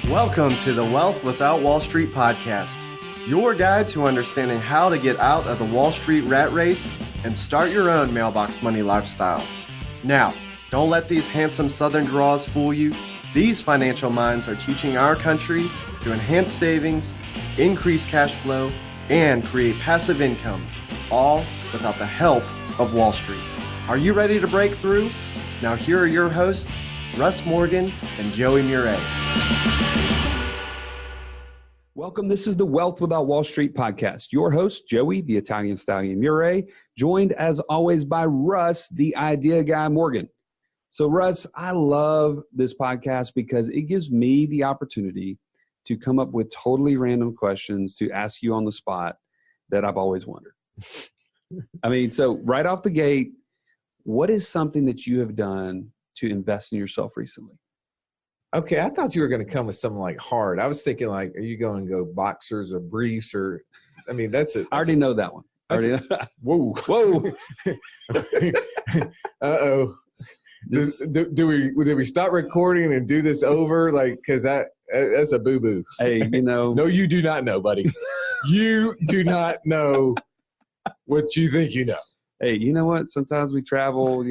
Welcome to the Wealth Without Wall Street podcast, your guide to understanding how to get out of the Wall Street rat race and start your own mailbox money lifestyle. Now, don't let these handsome Southern draws fool you. These financial minds are teaching our country to enhance savings, increase cash flow, and create passive income, all without the help of Wall Street. Are you ready to break through? Now here are your hosts, Russ Morgan and Joey Murray. Welcome. This is the Wealth Without Wall Street podcast. Your host, Joey, the Italian Stallion Murray, joined as always by Russ, the idea guy Morgan. So Russ, I love this podcast because it gives me the opportunity to come up with totally random questions to ask you on the spot that I've always wondered. I mean, so right off the gate, what is something that you have done to invest in yourself recently? Okay, I thought you were going to come with something like hard. I was thinking like, are you going to go boxers or briefs or, I mean, that's it. I already know that one. Whoa. Uh-oh. Did we stop recording and do this over? Like, because that's a boo-boo. Hey, you know. No, you do not know, buddy. You do not know what you think you know. Hey, you know what? Sometimes we travel,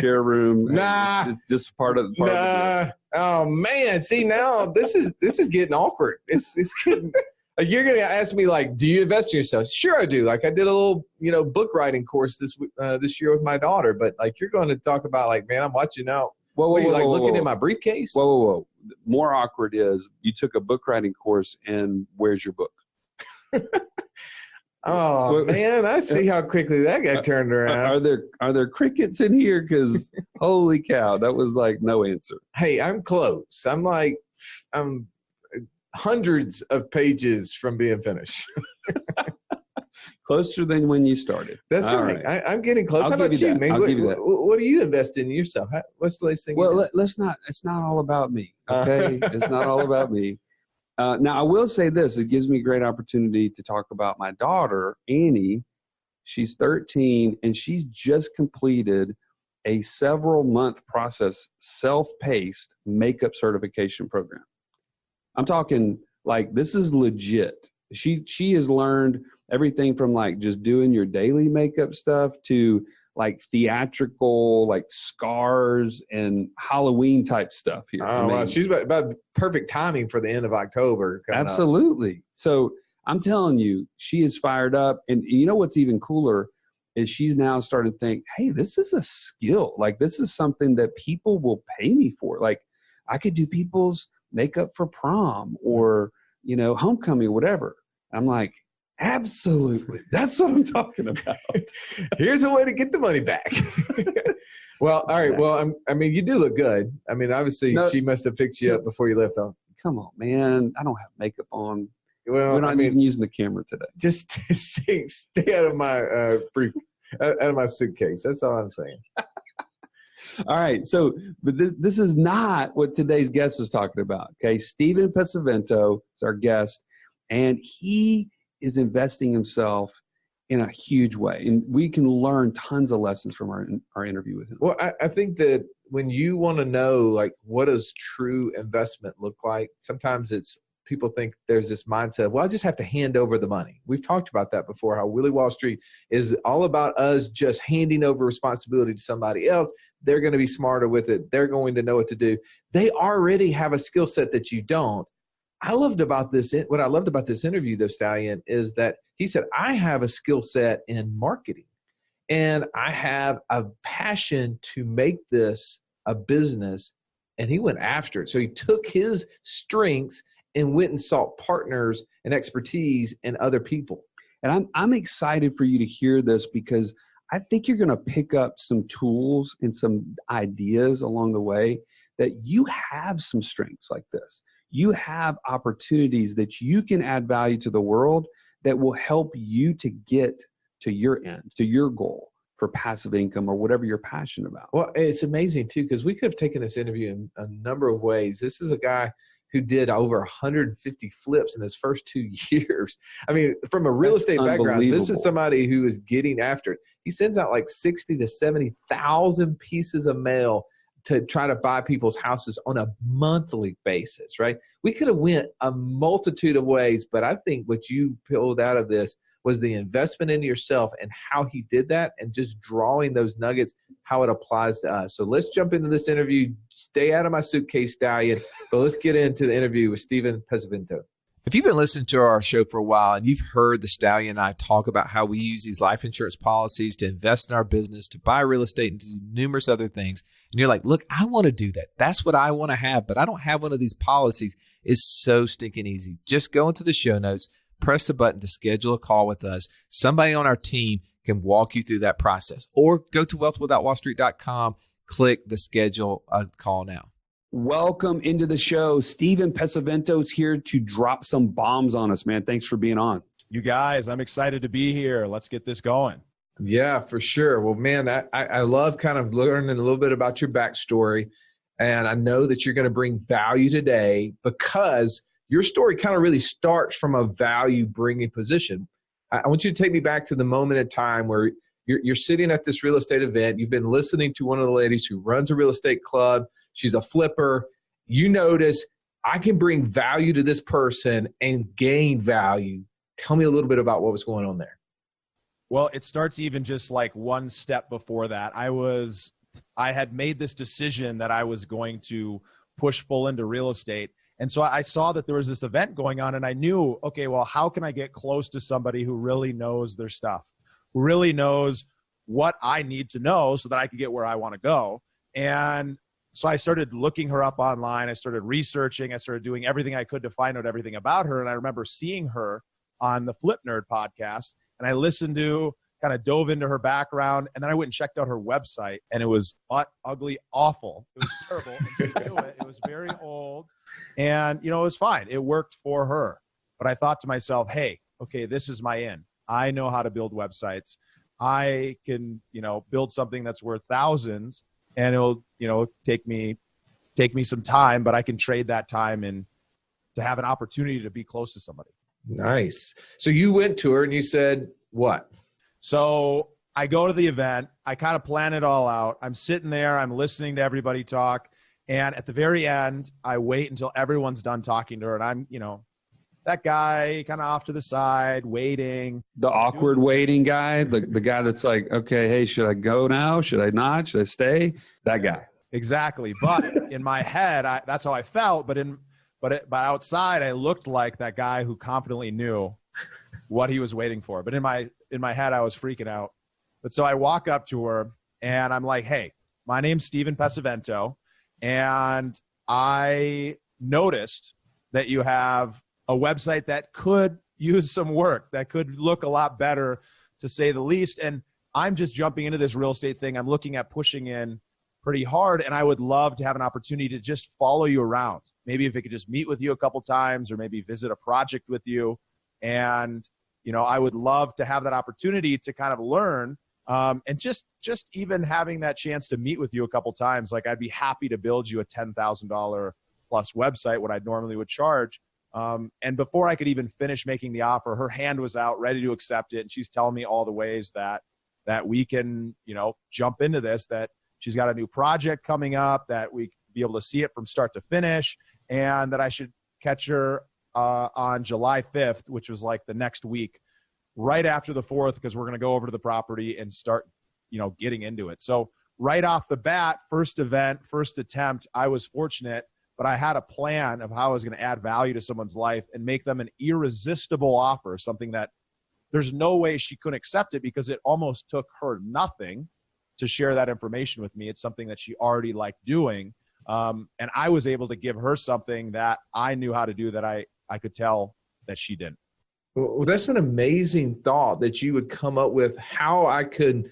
share a room. Nah. It's just part of the deal. Oh man. See, now this is getting awkward. It's getting, like, you're going to ask me like, do you invest in yourself? Sure I do. Like I did a little, book writing course this year with my daughter, but like, you're going to talk about like, man, I'm watching out. Looking at my briefcase? Whoa. More awkward is you took a book writing course and where's your book? Oh man, I see how quickly that got turned around. Are there crickets in here? Because holy cow, that was like no answer. Hey, I'm close. I'm hundreds of pages from being finished. Closer than when you started. That's All right. I'm getting close. How about you, man? I'll give you that. What do you invest in yourself? What's the latest thing? Well, let's not. It's not all about me. Okay, it's not all about me. Now, I will say this. It gives me a great opportunity to talk about my daughter, Annie. She's 13, and she's just completed a several-month process, self-paced makeup certification program. I'm talking like this is legit. She has learned everything from like just doing your daily makeup stuff to like theatrical, like scars and Halloween type stuff here. Oh, wow. She's about perfect timing for the end of October. Absolutely. So I'm telling you, she is fired up. And you know what's even cooler is she's now starting to think, hey, this is a skill. Like this is something that people will pay me for. Like I could do people's makeup for prom or, homecoming or whatever. I'm like, absolutely. That's what I'm talking about. Here's a way to get the money back. Well, all right. Well, you do look good. I mean, obviously she must have fixed you up before you left on. Come on, man. I don't have makeup on. Well, we're not even using the camera today. Just stay out of my out of my suitcase. That's all I'm saying. All right. So, but this is not what today's guest is talking about. Okay. Steven Pesavento is our guest, and he is investing himself in a huge way. And we can learn tons of lessons from our interview with him. Well, I think that when you want to know, like, what does true investment look like? Sometimes people think there's this mindset, well, I just have to hand over the money. We've talked about that before, how Willie Wall Street is all about us just handing over responsibility to somebody else. They're going to be smarter with it. They're going to know what to do. They already have a skill set that you don't. What I loved about this interview, though, Stallion, is that he said, I have a skill set in marketing, and I have a passion to make this a business, and he went after it. So he took his strengths and went and sought partners and expertise in other people. And I'm excited for you to hear this because I think you're going to pick up some tools and some ideas along the way that you have some strengths like this. You have opportunities that you can add value to the world that will help you to get to your end, to your goal for passive income or whatever you're passionate about. Well, it's amazing too, because we could have taken this interview in a number of ways. This is a guy who did over 150 flips in his first 2 years. I mean, from a real estate background, this is somebody who is getting after it. He sends out like 60 to 70,000 pieces of mail to try to buy people's houses on a monthly basis, right? We could have went a multitude of ways, but I think what you pulled out of this was the investment into yourself and how he did that, and just drawing those nuggets, how it applies to us. So let's jump into this interview. Stay out of my suitcase, Stallion, but let's get into the interview with Steven Pesavento. If you've been listening to our show for a while and you've heard the Stallion and I talk about how we use these life insurance policies to invest in our business, to buy real estate, and to do numerous other things, and you're like, look, I want to do that. That's what I want to have, but I don't have one of these policies. It's so stinking easy. Just go into the show notes, press the button to schedule a call with us. Somebody on our team can walk you through that process. Or go to wealthwithoutwallstreet.com, click the schedule a call now. Welcome into the show. Steven Pesavento is here to drop some bombs on us, man. Thanks for being on. You guys, I'm excited to be here. Let's get this going. Yeah, for sure. Well, man, I love kind of learning a little bit about your backstory. And I know that you're going to bring value today because your story kind of really starts from a value bringing position. I want you to take me back to the moment in time where you're sitting at this real estate event. You've been listening to one of the ladies who runs a real estate club. She's a flipper. You notice, I can bring value to this person and gain value. Tell me a little bit about what was going on there. Well, it starts even just like one step before that. I had made this decision that I was going to push full into real estate. And so I saw that there was this event going on, and I knew, okay, well, how can I get close to somebody who really knows their stuff, who really knows what I need to know so that I can get where I want to go? And so I started looking her up online. I started researching. I started doing everything I could to find out everything about her. And I remember seeing her on the Flip Nerd podcast, and I listened to, kind of dove into her background, and then I went and checked out her website, and it was ugly, awful. It was terrible. And she knew it. It was very old, and it was fine. It worked for her. But I thought to myself, hey, okay, this is my in. I know how to build websites. I can, build something that's worth thousands, and it'll, take me some time, but I can trade that time in to have an opportunity to be close to somebody. Nice. So you went to her and you said what? So I go to the event. I kind of plan it all out. I'm sitting there. I'm listening to everybody talk. And at the very end, I wait until everyone's done talking to her. And I'm, that guy kind of off to the side, waiting. The awkward waiting guy, the guy that's like, okay, hey, should I go now? Should I not? Should I stay? That guy. Exactly. But in my head, that's how I felt. But outside, I looked like that guy who confidently knew what he was waiting for. But in my head, I was freaking out. But so I walk up to her and I'm like, hey, my name's Steven Pesavento, and I noticed that you have a website that could use some work, that could look a lot better, to say the least. And I'm just jumping into this real estate thing. I'm looking at pushing in pretty hard, and I would love to have an opportunity to just follow you around. Maybe if I could just meet with you a couple times, or maybe visit a project with you. And, I would love to have that opportunity to kind of learn, and just even having that chance to meet with you a couple times. Like, I'd be happy to build you a $10,000 plus website, what I normally would charge. And before I could even finish making the offer, her hand was out ready to accept it. And she's telling me all the ways that we can, jump into this, that she's got a new project coming up, that we be able to see it from start to finish, and that I should catch her on July 5th, which was like the next week, right after the 4th, because we're going to go over to the property and start, getting into it. So right off the bat, first event, first attempt, I was fortunate, but I had a plan of how I was going to add value to someone's life and make them an irresistible offer, something that there's no way she couldn't accept it, because it almost took her nothing to share that information with me. It's something that she already liked doing. And I was able to give her something that I knew how to do that I could tell that she didn't. Well, that's an amazing thought that you would come up with, how I could,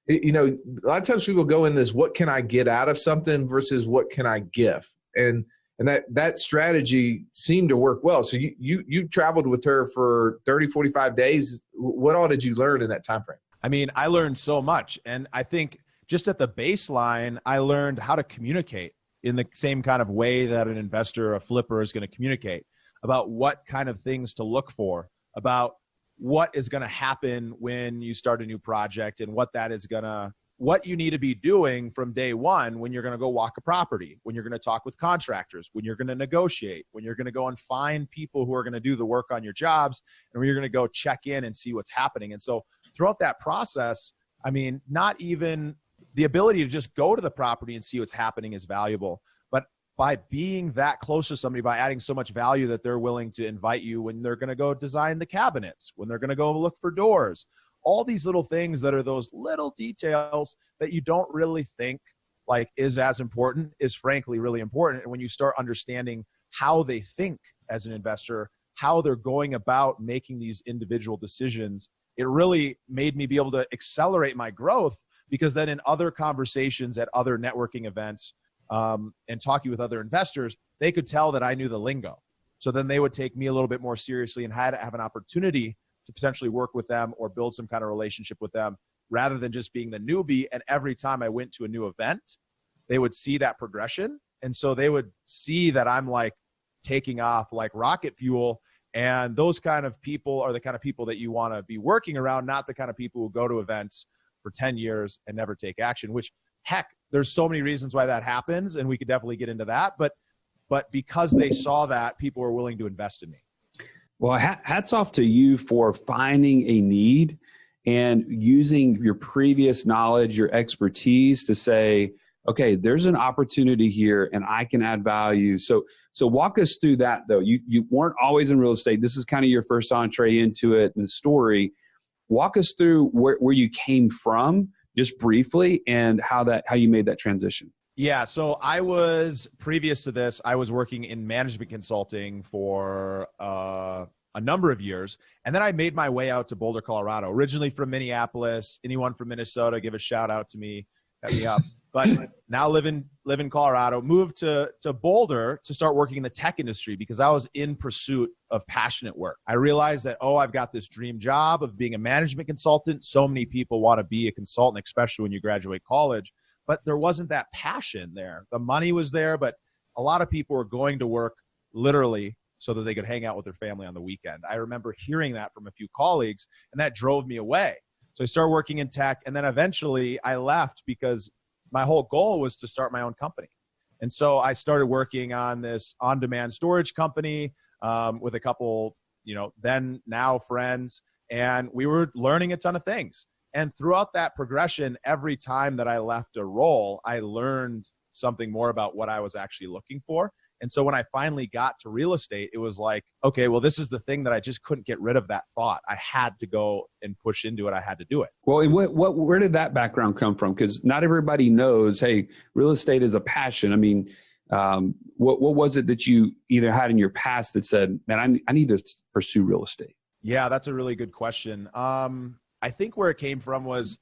a lot of times people go in this, what can I get out of something versus what can I give? And that strategy seemed to work well. So you traveled with her for 30, 45 days. What all did you learn in that time frame? I mean, I learned so much. And I think just at the baseline, I learned how to communicate in the same kind of way that an investor or a flipper is going to communicate, about what kind of things to look for, about what is going to happen when you start a new project, and what that is going to what you need to be doing from day one when you're going to go walk a property, when you're going to talk with contractors, when you're going to negotiate, when you're going to go and find people who are going to do the work on your jobs, and when you're going to go check in and see what's happening. And so throughout that process, I mean, not even the ability to just go to the property and see what's happening is valuable, but by being that close to somebody, by adding so much value that they're willing to invite you when they're going to go design the cabinets, when they're going to go look for doors, all these little things that are those little details that you don't really think like is as important is frankly really important. And when you start understanding how they think as an investor, how they're going about making these individual decisions, it really made me be able to accelerate my growth, because then in other conversations at other networking events and talking with other investors, they could tell that I knew the lingo. So then they would take me a little bit more seriously and had to have an opportunity to potentially work with them or build some kind of relationship with them, rather than just being the newbie. And every time I went to a new event, they would see that progression. And so they would see that I'm like taking off like rocket fuel. And those kind of people are the kind of people that you want to be working around, not the kind of people who go to events for 10 years and never take action, which heck, there's so many reasons why that happens. And we could definitely get into that. But because they saw that, people were willing to invest in me. Well, hats off to you for finding a need and using your previous knowledge, your expertise to say, okay, there's an opportunity here and I can add value. So walk us through that though. You weren't always in real estate. This is kind of your first entree into it and the story. Walk us through where you came from just briefly and how you made that transition. Yeah. So I was, previous to this, I was working in management consulting for a number of years. And then I made my way out to Boulder, Colorado, originally from Minneapolis. Anyone from Minnesota, give a shout out to me, hit me up. But now live in Colorado, moved to Boulder to start working in the tech industry because I was in pursuit of passionate work. I realized that, I've got this dream job of being a management consultant. So many people want to be a consultant, especially when you graduate college. But there wasn't that passion there. The money was there, but a lot of people were going to work literally so that they could hang out with their family on the weekend. I remember hearing that from a few colleagues, and that drove me away. So I started working in tech, and then eventually I left because my whole goal was to start my own company. And so I started working on this on-demand storage company with a couple, now friends, and we were learning a ton of things. And throughout that progression, every time that I left a role, I learned something more about what I was actually looking for. And so when I finally got to real estate, it was like, okay, well, this is the thing that I just couldn't get rid of that thought. I had to go and push into it. I had to do it. Well, and where did that background come from? Because not everybody knows, hey, real estate is a passion. I mean, what was it that you either had in your past that said, man, I need to pursue real estate? Yeah, that's a really good question. I think where it came from was,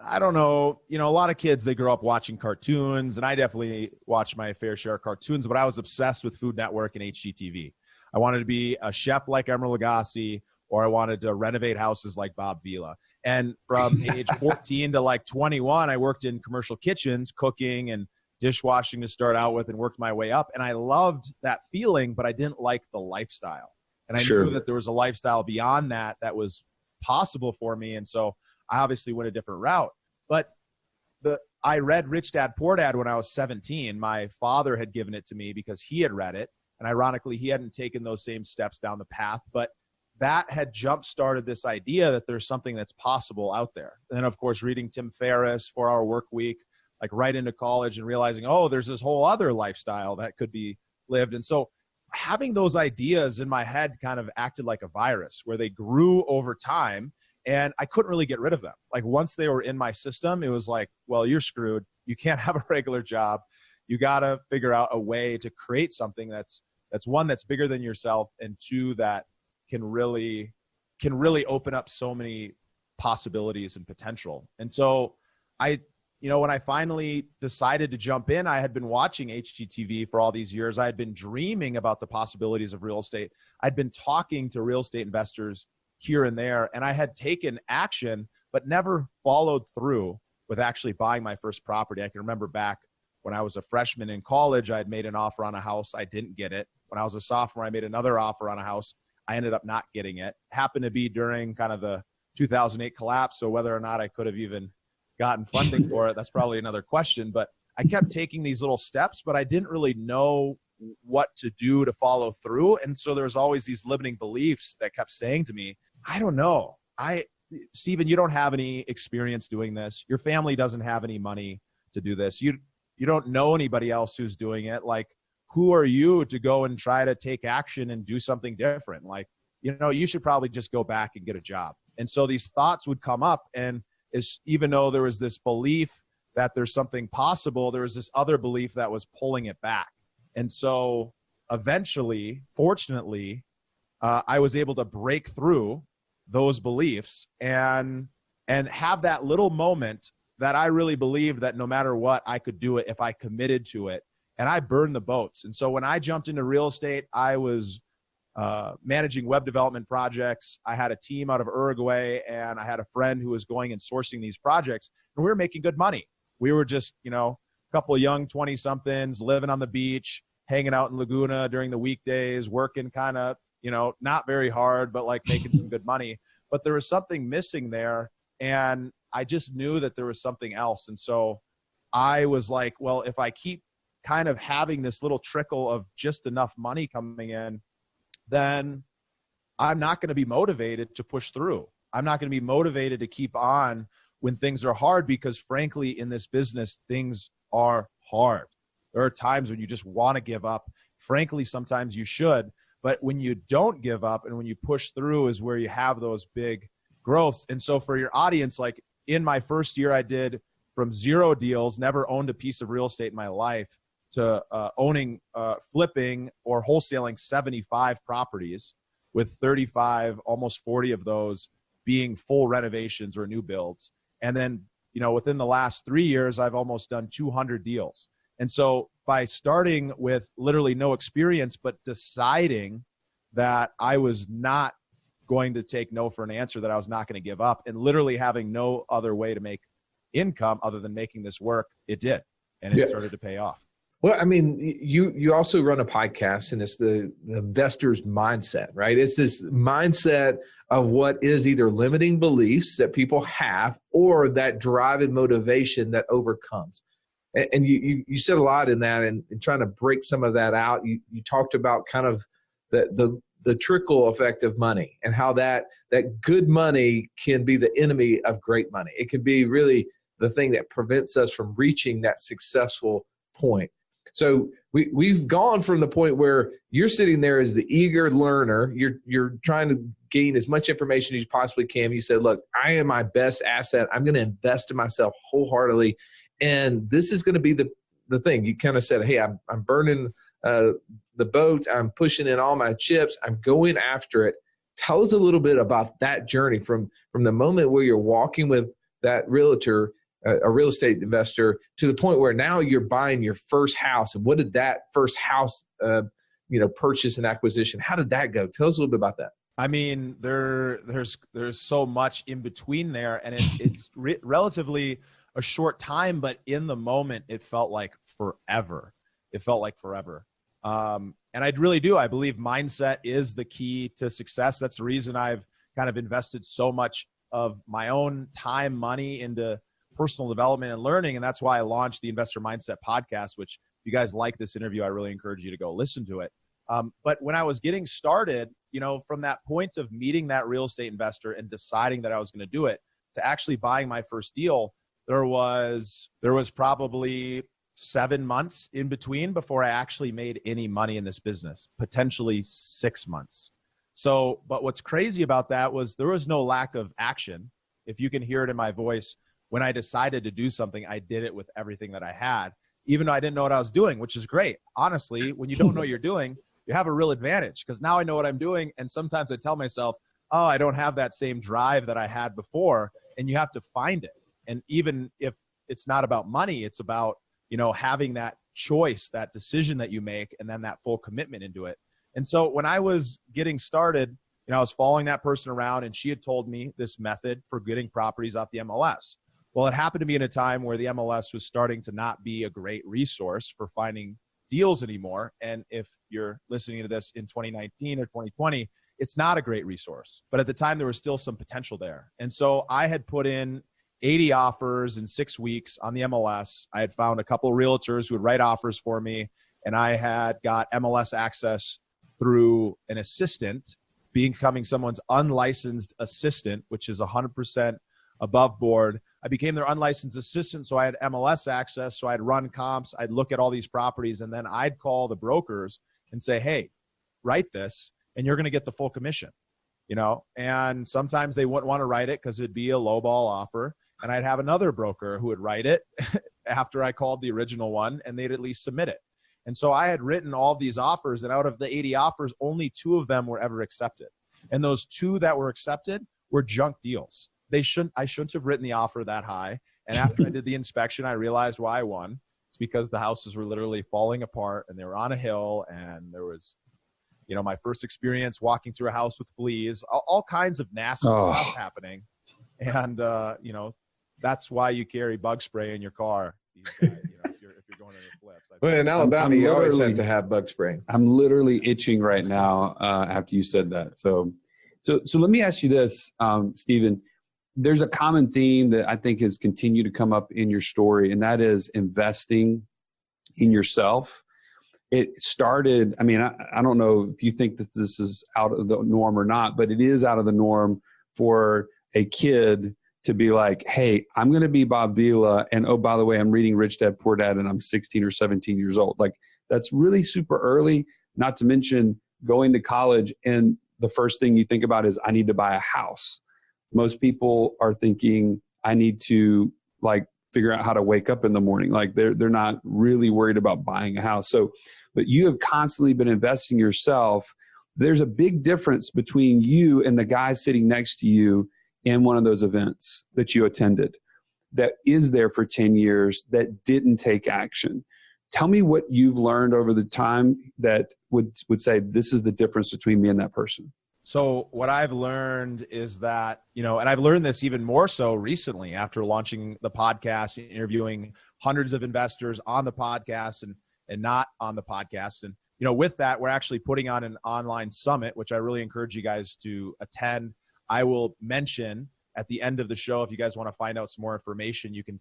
I don't know, a lot of kids, they grow up watching cartoons, and I definitely watched my fair share of cartoons, but I was obsessed with Food Network and HGTV. I wanted to be a chef like Emeril Lagasse, or I wanted to renovate houses like Bob Vila. And from age 14 to like 21, I worked in commercial kitchens, cooking and dishwashing to start out with, and worked my way up. And I loved that feeling, but I didn't like the lifestyle. And I knew that there was a lifestyle beyond that was possible for me. And so I obviously went a different route. But I read Rich Dad Poor Dad when I was 17. My father had given it to me because he had read it. And ironically, he hadn't taken those same steps down the path. But that had jump-started this idea that there's something that's possible out there. And then, of course, reading Tim Ferriss, 4-Hour Work Week, like right into college and realizing, there's this whole other lifestyle that could be lived. And so having those ideas in my head kind of acted like a virus where they grew over time, and I couldn't really get rid of them. Like once they were in my system, it was like, well, you're screwed. You can't have a regular job. You got to figure out a way to create something that's one, that's bigger than yourself, and two, that can really open up so many possibilities and potential. And so when I finally decided to jump in, I had been watching HGTV for all these years. I had been dreaming about the possibilities of real estate. I'd been talking to real estate investors here and there, and I had taken action, but never followed through with actually buying my first property. I can remember back when I was a freshman in college, I had made an offer on a house. I didn't get it. When I was a sophomore, I made another offer on a house. I ended up not getting it. Happened to be during kind of the 2008 collapse. So whether or not I could have even gotten funding for it, that's probably another question. But I kept taking these little steps, but I didn't really know what to do to follow through. And so there's always these limiting beliefs that kept saying to me, I don't know. Steven, you don't have any experience doing this. Your family doesn't have any money to do this. You don't know anybody else who's doing it. Like, who are you to go and try to take action and do something different? Like, you should probably just go back and get a job. And so these thoughts would come up, and even though there was this belief that there's something possible, there was this other belief that was pulling it back. And so eventually, fortunately, I was able to break through those beliefs and have that little moment that I really believed that no matter what, I could do it if I committed to it. And I burned the boats. And so when I jumped into real estate, I was managing web development projects. I had a team out of Uruguay, and I had a friend who was going and sourcing these projects, and we were making good money. We were just, a couple of young 20-somethings living on the beach, hanging out in Laguna during the weekdays, working kind of, not very hard, but like making some good money. But there was something missing there, and I just knew that there was something else. And so I was like, well, if I keep kind of having this little trickle of just enough money coming in, then I'm not going to be motivated to push through. I'm not going to be motivated to keep on when things are hard, because frankly, in this business, things are hard. There are times when you just want to give up. Frankly, sometimes you should, but when you don't give up and when you push through is where you have those big growths. And so for your audience, like in my first year, I did from 0 deals, never owned a piece of real estate in my life, to owning, flipping or wholesaling 75 properties, with 35, almost 40 of those being full renovations or new builds. And then, within the last 3 years, I've almost done 200 deals. And so by starting with literally no experience, but deciding that I was not going to take no for an answer, that I was not going to give up, and literally having no other way to make income other than making this work, it did. And it started to pay off. Well, I mean, you also run a podcast, and it's the investor's mindset, right? It's this mindset of what is either limiting beliefs that people have or that drive and motivation that overcomes. And you said a lot in that, and trying to break some of that out. You talked about kind of the trickle effect of money, and how that good money can be the enemy of great money. It can be really the thing that prevents us from reaching that successful point. So we've gone from the point where you're sitting there as the eager learner. You're trying to gain as much information as you possibly can. You said, look, I am my best asset. I'm going to invest in myself wholeheartedly. And this is going to be the thing. You kind of said, hey, I'm burning the boats. I'm pushing in all my chips. I'm going after it. Tell us a little bit about that journey from the moment where you're walking with that realtor, a real estate investor, to the point where now you're buying your first house. And what did that first house, purchase and acquisition, how did that go? Tell us a little bit about that. I mean, there's so much in between there, and it's relatively a short time, but in the moment, it felt like forever. It felt like forever. And I really do. I believe mindset is the key to success. That's the reason I've kind of invested so much of my own time, money into personal development and learning. And that's why I launched the Investor Mindset podcast, which if you guys like this interview, I really encourage you to go listen to it. But when I was getting started, from that point of meeting that real estate investor and deciding that I was going to do it, to actually buying my first deal, there was probably 7 months in between before I actually made any money in this business, potentially 6 months. So, but what's crazy about that was there was no lack of action. If you can hear it in my voice, when I decided to do something, I did it with everything that I had, even though I didn't know what I was doing, which is great. Honestly, when you don't know what you're doing, you have a real advantage, because now I know what I'm doing. And sometimes I tell myself, oh, I don't have that same drive that I had before. And you have to find it. And even if it's not about money, it's about, having that choice, that decision that you make, and then that full commitment into it. And so when I was getting started, I was following that person around, and she had told me this method for getting properties off the MLS. Well, it happened to be in a time where the MLS was starting to not be a great resource for finding deals anymore. And if you're listening to this in 2019 or 2020, it's not a great resource. But at the time, there was still some potential there. And so I had put in 80 offers in 6 weeks on the MLS. I had found a couple of realtors who would write offers for me, and I had got MLS access through an assistant, becoming someone's unlicensed assistant, which is 100% above board. I became their unlicensed assistant, so I had MLS access, so I'd run comps, I'd look at all these properties, and then I'd call the brokers and say, hey, write this, and you're going to get the full commission, you know? And sometimes they wouldn't want to write it because it'd be a lowball offer, and I'd have another broker who would write it after I called the original one, and they'd at least submit it. And so I had written all these offers, and out of the 80 offers, only 2 of them were ever accepted. And those 2 that were accepted were junk deals. I shouldn't have written the offer that high. And after I did the inspection, I realized why I won. It's because the houses were literally falling apart, and they were on a hill, and there was, you know, my first experience walking through a house with fleas, all kinds of nasty stuff happening. And, you know, that's why you carry bug spray in your car. You know, if you're going to the flips. Well, in Alabama, you always have to have bug spray. I'm literally itching right now after you said that. So let me ask you this, Steven. There's a common theme that I think has continued to come up in your story, and that is investing in yourself. It started, I mean, I don't know if you think that this is out of the norm or not, but it is out of the norm for a kid to be like, hey, I'm going to be Bob Vila, and oh, by the way, I'm reading Rich Dad, Poor Dad, and I'm 16 or 17 years old. Like, that's really super early, not to mention going to college, and the first thing you think about is, I need to buy a house. Most people are thinking, I need to like figure out how to wake up in the morning. Like they're not really worried about buying a house. So, but you have constantly been investing yourself. There's a big difference between you and the guy sitting next to you in one of those events that you attended that is there for 10 years that didn't take action. Tell me what you've learned over the time that would say, this is the difference between me and that person. So what I've learned is that, you know, and I've learned this even more so recently after launching the podcast, interviewing hundreds of investors on the podcast and not on the podcast. And, you know, with that, we're actually putting on an online summit, which I really encourage you guys to attend. I will mention at the end of the show, if you guys want to find out some more information, you can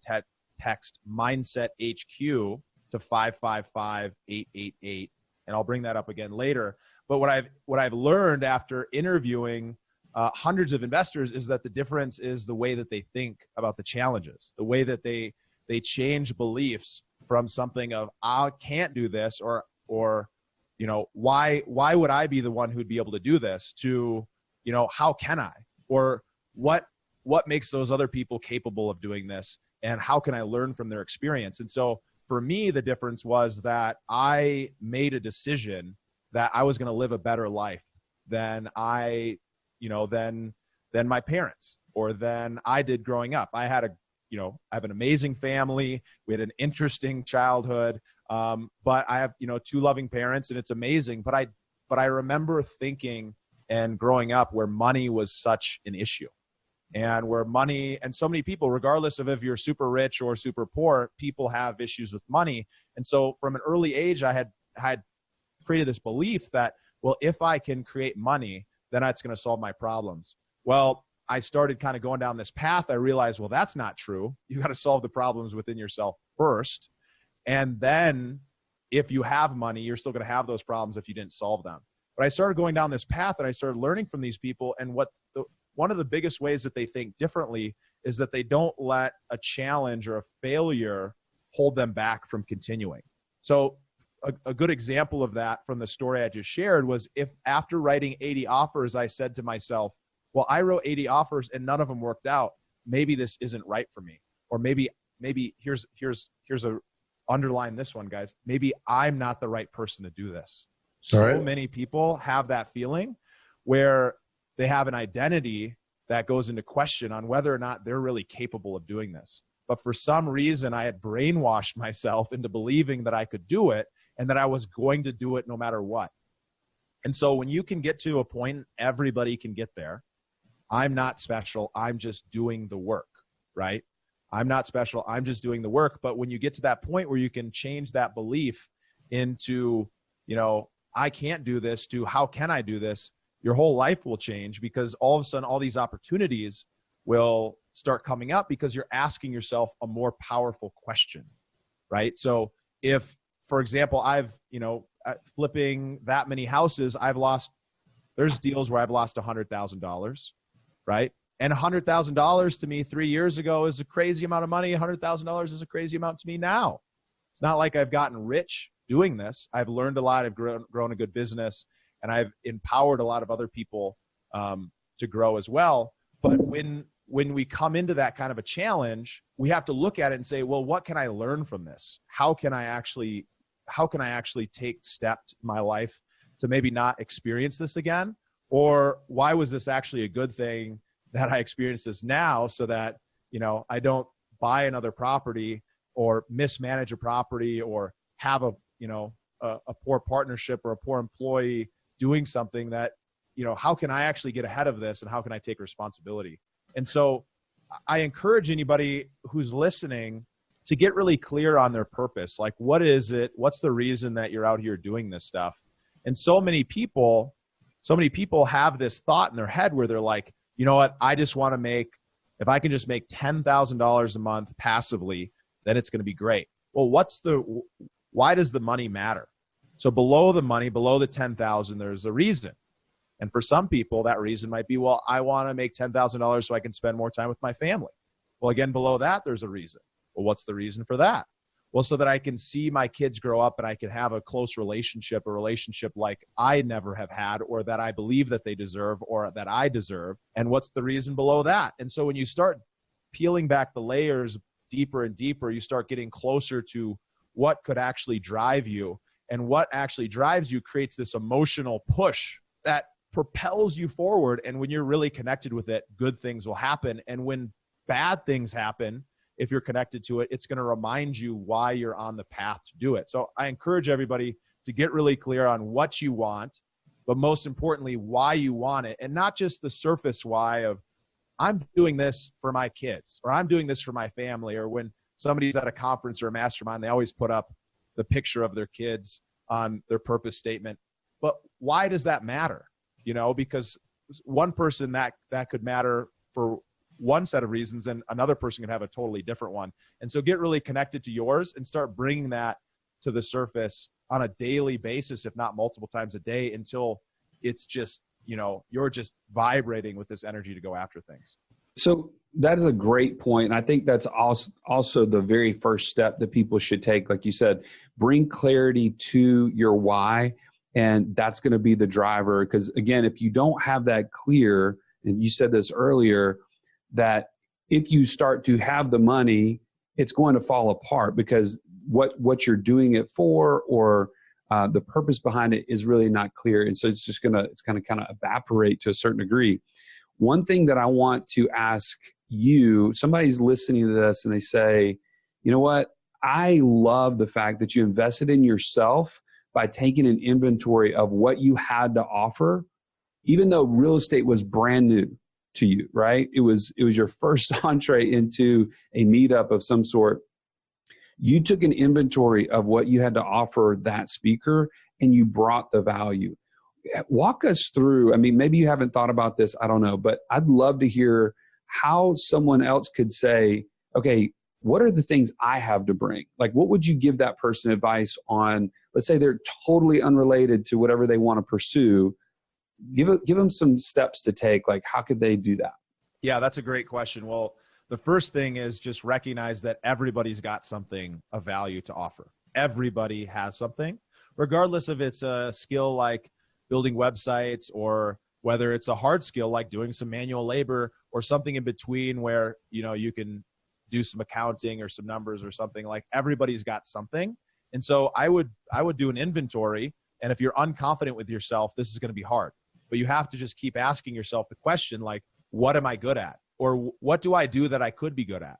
text Mindset HQ to 555-888, and I'll bring that up again later. But what I've learned after interviewing hundreds of investors is that the difference is the way that they think about the challenges, the way that they change beliefs from something of, I can't do this, or you know, why would I be the one who'd be able to do this, to, you know, how can I, or what makes those other people capable of doing this, and how can I learn from their experience? And so for me, the difference was that I made a decision that I was going to live a better life than my parents, or than I did growing up. I have an amazing family. We had an interesting childhood. But I have, 2 loving parents, and it's amazing. But I remember thinking and growing up where money was such an issue, and where money, and so many people, regardless of if you're super rich or super poor, people have issues with money. And so from an early age, I had created this belief that, well, if I can create money, then that's going to solve my problems. Well, I started kind of going down this path. I realized, well, that's not true. You got to solve the problems within yourself first. And then if you have money, you're still going to have those problems if you didn't solve them. But I started going down this path, and I started learning from these people. And one of the biggest ways that they think differently is that they don't let a challenge or a failure hold them back from continuing. So a good example of that from the story I just shared was, if after writing 80 offers, I said to myself, well, I wrote 80 offers and none of them worked out. Maybe this isn't right for me. Or maybe here's underline this one, guys. Maybe I'm not the right person to do this. So many people have that feeling where they have an identity that goes into question on whether or not they're really capable of doing this. But for some reason, I had brainwashed myself into believing that I could do it, and that I was going to do it no matter what. And so when you can get to a point, everybody can get there. I'm not special. I'm just doing the work, right? I'm not special. I'm just doing the work. But when you get to that point where you can change that belief into, I can't do this, to how can I do this, your whole life will change, because all of a sudden all these opportunities will start coming up because you're asking yourself a more powerful question, right? So if, for example, I've, flipping that many houses, there's deals where I've lost $100,000, right? And $100,000 to me 3 years ago is a crazy amount of money. $100,000 is a crazy amount to me now. It's not like I've gotten rich doing this. I've learned a lot. I've grown a good business, and I've empowered a lot of other people to grow as well. But when we come into that kind of a challenge, we have to look at it and say, well, what can I learn from this? How can I actually take steps in my life to maybe not experience this again? Or why was this actually a good thing that I experienced this now, so that, I don't buy another property or mismanage a property or have a poor partnership or a poor employee doing something that, how can I actually get ahead of this, and how can I take responsibility? And so I encourage anybody who's listening to get really clear on their purpose. Like, what is it? What's the reason that you're out here doing this stuff? And so many people have this thought in their head where they're like, you know what? I just want to if I can just make $10,000 a month passively, then it's going to be great. Well, why does the money matter? So below the money, below the 10,000, there's a reason. And for some people, that reason might be, well, I want to make $10,000 so I can spend more time with my family. Well, again, below that, there's a reason. Well, what's the reason for that? Well, so that I can see my kids grow up and I can have a close relationship, a relationship like I never have had, or that I believe that they deserve, or that I deserve. And what's the reason below that? And so when you start peeling back the layers deeper and deeper, you start getting closer to what could actually drive you. And what actually drives you creates this emotional push that propels you forward. And when you're really connected with it, good things will happen. And when bad things happen, if you're connected to it, it's going to remind you why you're on the path to do it. So I encourage everybody to get really clear on what you want, but most importantly, why you want it. And not just the surface why of, I'm doing this for my kids, or I'm doing this for my family. Or when somebody's at a conference or a mastermind, they always put up the picture of their kids on their purpose statement. But why does that matter? Because one person that could matter for one set of reasons, and another person can have a totally different one. And so get really connected to yours and start bringing that to the surface on a daily basis, if not multiple times a day, until it's just, you're just vibrating with this energy to go after things. So that is a great point. And I think that's also the very first step that people should take. Like you said, bring clarity to your why. And that's going to be the driver. Because again, if you don't have that clear, and you said this earlier, that if you start to have the money, it's going to fall apart, because what you're doing it for, or the purpose behind it, is really not clear. And so it's going to kind of evaporate to a certain degree. One thing that I want to ask you, somebody's listening to this and they say, you know what? I love the fact that you invested in yourself by taking an inventory of what you had to offer, even though real estate was brand new to you, right? It was your first entree into a meetup of some sort. You took an inventory of what you had to offer that speaker, and you brought the value. Walk us through, maybe you haven't thought about this, I don't know, but I'd love to hear how someone else could say, okay, what are the things I have to bring? Like, what would you give that person advice on? Let's say they're totally unrelated to whatever they want to pursue. Give them some steps to take. Like, how could they do that? Yeah, that's a great question. Well, the first thing is just recognize that everybody's got something of value to offer. Everybody has something, regardless if it's a skill like building websites, or whether it's a hard skill like doing some manual labor, or something in between where, you can do some accounting or some numbers or something. Like, everybody's got something. And so I would do an inventory. And if you're unconfident with yourself, this is going to be hard. But you have to just keep asking yourself the question, like, what am I good at? Or what do I do that I could be good at?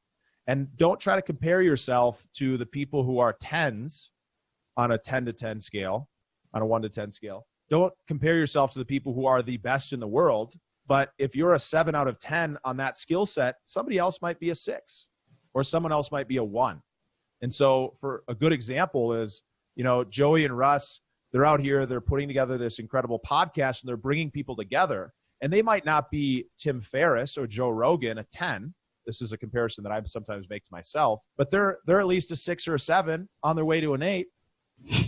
And don't try to compare yourself to the people who are 10s on a 10 to 10 scale, on a 1 to 10 scale. Don't compare yourself to the people who are the best in the world. But if you're a 7 out of 10 on that skill set, somebody else might be a 6, or someone else might be a 1. And so for a good example is, Joey and Russ, they're out here, they're putting together this incredible podcast, and they're bringing people together. And they might not be Tim Ferriss or Joe Rogan, a 10, this is a comparison that I sometimes make to myself, but they're at least a 6 or a 7 on their way to an 8.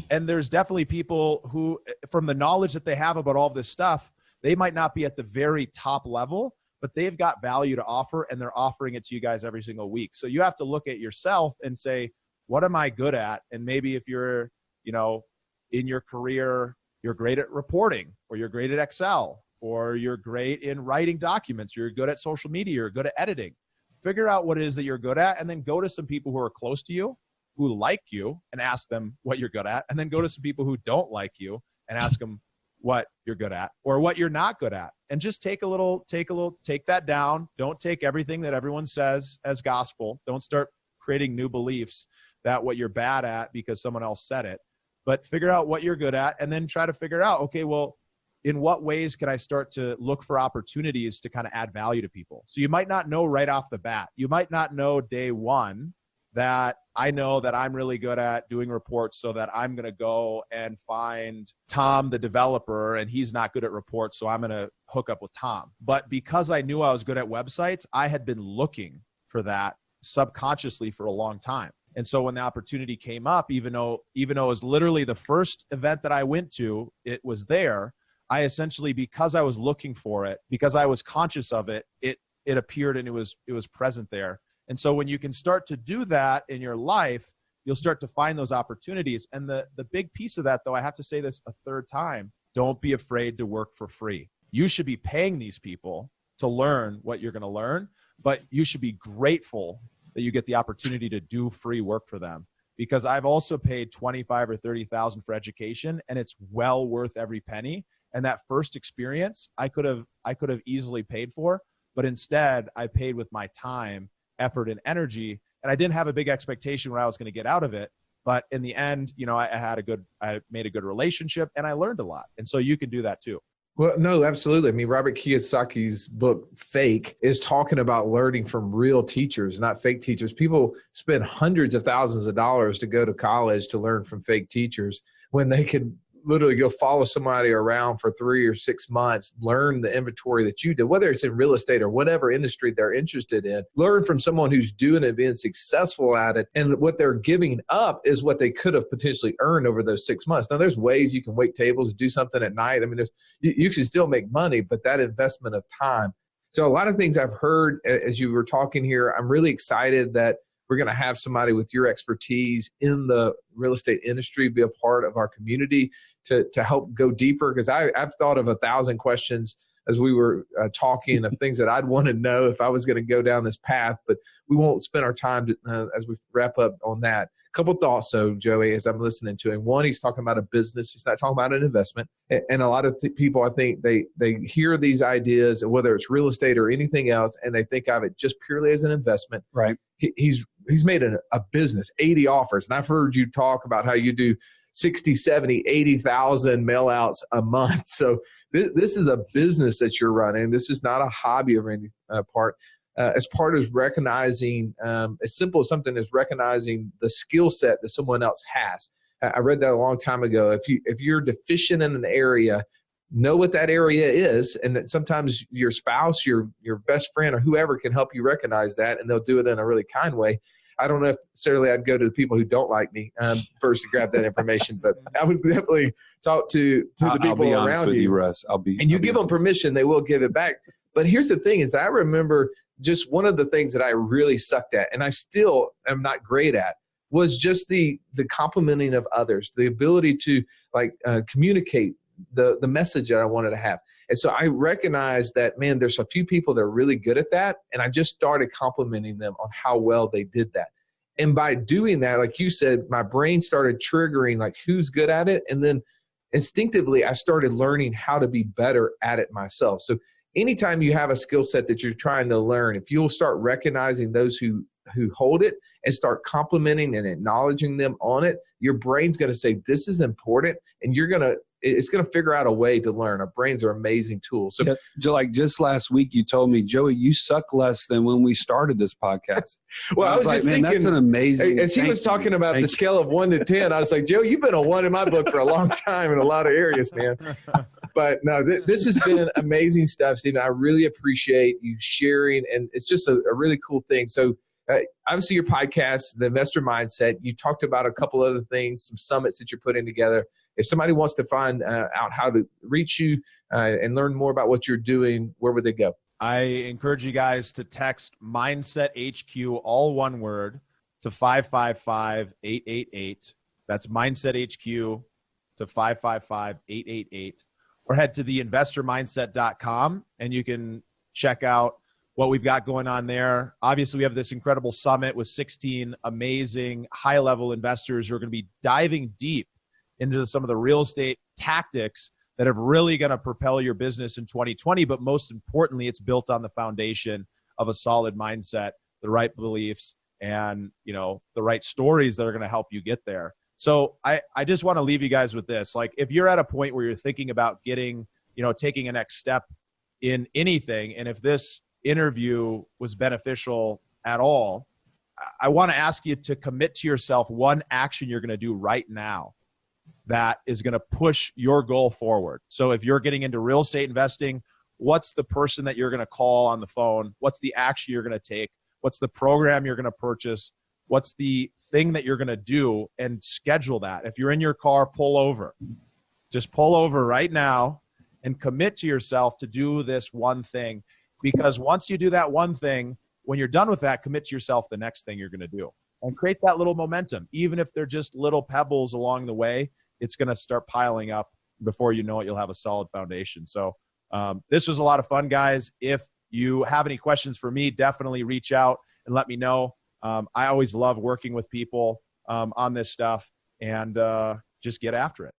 And there's definitely people who, from the knowledge that they have about all this stuff, they might not be at the very top level, but they've got value to offer, and they're offering it to you guys every single week. So you have to look at yourself and say, what am I good at? And maybe if you're, in your career, you're great at reporting, or you're great at Excel, or you're great in writing documents, you're good at social media, you're good at editing. Figure out what it is that you're good at, and then go to some people who are close to you, who like you, and ask them what you're good at. And then go to some people who don't like you and ask them what you're good at or what you're not good at. And just take that down. Don't take everything that everyone says as gospel. Don't start creating new beliefs that what you're bad at because someone else said it, but figure out what you're good at, and then try to figure out, okay, well, in what ways can I start to look for opportunities to kind of add value to people? So you might not know right off the bat. You might not know day one that I know that I'm really good at doing reports, so that I'm going to go and find Tom, the developer, and he's not good at reports, so I'm going to hook up with Tom. But because I knew I was good at websites, I had been looking for that subconsciously for a long time. And so when the opportunity came up, even though it was literally the first event that I went to, it was there. I essentially, because I was looking for it, because I was conscious of it, it appeared, and it was present there. And so when you can start to do that in your life, you'll start to find those opportunities. And the big piece of that, though, I have to say this a third time, don't be afraid to work for free. You should be paying these people to learn what you're going to learn, but you should be grateful that you get the opportunity to do free work for them. Because I've also paid $25,000 or $30,000 for education, and it's well worth every penny. And that first experience I could have easily paid for, but instead I paid with my time, effort, and energy. And I didn't have a big expectation what I was going to get out of it. But in the end, I made a good relationship, and I learned a lot. And so you can do that too. Well, no, absolutely. I mean, Robert Kiyosaki's book, Fake, is talking about learning from real teachers, not fake teachers. People spend hundreds of thousands of dollars to go to college to learn from fake teachers when they could literally go follow somebody around for 3 or 6 months, learn the inventory that you did, whether it's in real estate or whatever industry they're interested in, learn from someone who's doing it, being successful at it. And what they're giving up is what they could have potentially earned over those 6 months. Now, there's ways you can wait tables, do something at night. I mean, you can still make money, but that investment of time. So a lot of things I've heard as you were talking here, I'm really excited that we're going to have somebody with your expertise in the real estate industry be a part of our community to help go deeper. Because I've thought of 1,000 questions as we were talking of things that I'd want to know if I was going to go down this path, but we won't spend our time as we wrap up on that. A couple thoughts, though, Joey, as I'm listening to him. One, he's talking about a business. He's not talking about an investment. And a lot of people, I think, they hear these ideas, whether it's real estate or anything else, and they think of it just purely as an investment. Right. He's made a business, 80 offers. And I've heard you talk about how you do 60, 70, 80,000 mail outs a month. So this is a business that you're running. This is not a hobby of any part. As part of recognizing, as simple as something as recognizing the skill set that someone else has. I read that a long time ago. If you're deficient in an area, know what that area is, and that sometimes your spouse, your best friend, or whoever can help you recognize that, and they'll do it in a really kind way. I don't know if necessarily I'd go to the people who don't like me first to grab that information, but I would definitely talk to the people around you, Russ. You give them permission, they will give it back. But here's the thing: is I remember just one of the things that I really sucked at, and I still am not great at, was just the complimenting of others, the ability to communicate the message that I wanted to have. And so I recognized that, man, there's a few people that are really good at that. And I just started complimenting them on how well they did that. And by doing that, like you said, my brain started triggering like who's good at it. And then instinctively, I started learning how to be better at it myself. So anytime you have a skill set that you're trying to learn, if you'll start recognizing those who hold it and start complimenting and acknowledging them on it, your brain's going to say, this is important. And it's going to figure out a way to learn. Our brains are amazing tools. So, like just last week, you told me, Joey, you suck less than when we started this podcast. Well, I was just thinking, that's an amazing. As he was talking about the scale of 1 to 10, I was like, Joe, you've been a 1 in my book for a long time in a lot of areas, man. But no, this has been amazing stuff, Steven. I really appreciate you sharing, and it's just a really cool thing. So obviously your podcast, The Investor Mindset, you talked about a couple other things, some summits that you're putting together. If somebody wants to find out how to reach you and learn more about what you're doing, where would they go? I encourage you guys to text Mindset HQ, all one word, to 555-888. That's Mindset HQ to 555-888. Or head to theinvestormindset.com and you can check out what we've got going on there. Obviously, we have this incredible summit with 16 amazing high-level investors who are going to be diving deep into some of the real estate tactics that are really going to propel your business in 2020. But most importantly, it's built on the foundation of a solid mindset, the right beliefs, and the right stories that are going to help you get there. So I just want to leave you guys with this. Like, if you're at a point where you're thinking about taking a next step in anything, and if this interview was beneficial at all, I want to ask you to commit to yourself one action you're going to do right now that is going to push your goal forward. So if you're getting into real estate investing, what's the person that you're going to call on the phone? What's the action you're going to take? What's the program you're going to purchase? What's the thing that you're going to do, and schedule that. If you're in your car, pull over. Just pull over right now and commit to yourself to do this one thing. Because once you do that one thing, when you're done with that, commit to yourself the next thing you're going to do. And create that little momentum. Even if they're just little pebbles along the way, it's going to start piling up. Before you know it, you'll have a solid foundation. So this was a lot of fun, guys. If you have any questions for me, definitely reach out and let me know. I always love working with people on this stuff, and just get after it.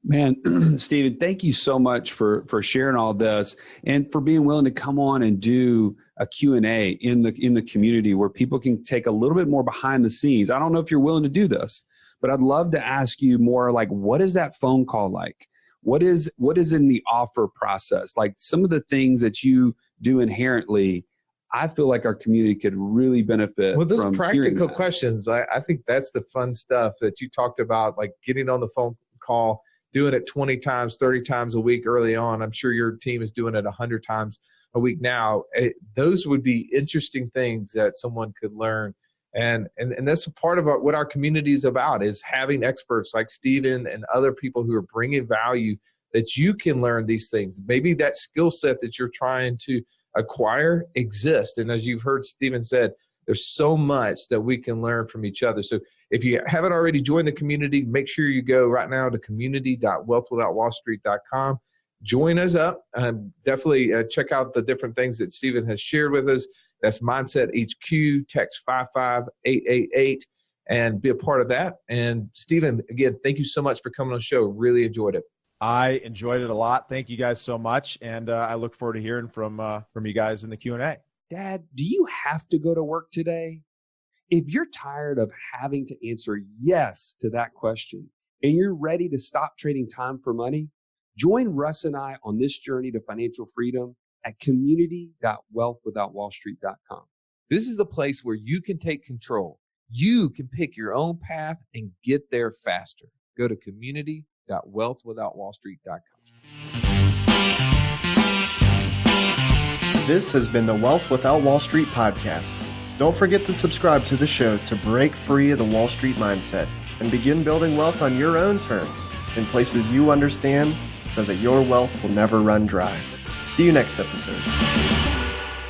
Man, Steven, thank you so much for sharing all this and for being willing to come on and do a Q&A in the community where people can take a little bit more behind the scenes. I don't know if you're willing to do this, but I'd love to ask you more like, what is that phone call like? What is in the offer process? Like some of the things that you do inherently, I feel like our community could really benefit. Well, those from practical questions, I think that's the fun stuff that you talked about, like getting on the phone call, doing it 20 times, 30 times a week early on. I'm sure your team is doing it 100 times a week now. Those would be interesting things that someone could learn. And that's a part of what our community is about, is having experts like Steven and other people who are bringing value that you can learn these things. Maybe that skill set that you're trying to acquire exists. And as you've heard Steven said, there's so much that we can learn from each other. So if you haven't already joined the community, make sure you go right now to community.wealthwithoutwallstreet.com. Join us up and definitely check out the different things that Steven has shared with us. That's Mindset HQ, text 55888 and be a part of that. And Steven, again, thank you so much for coming on the show. Really enjoyed it. I enjoyed it a lot. Thank you guys so much. And I look forward to hearing from you guys in the Q&A. Dad, do you have to go to work today? If you're tired of having to answer yes to that question and you're ready to stop trading time for money, join Russ and I on this journey to financial freedom at community.wealthwithoutwallstreet.com. This is the place where you can take control. You can pick your own path and get there faster. Go to community.wealthwithoutwallstreet.com. This has been the Wealth Without Wall Street podcast. Don't forget to subscribe to the show to break free of the Wall Street mindset and begin building wealth on your own terms in places you understand so that your wealth will never run dry. See you next episode.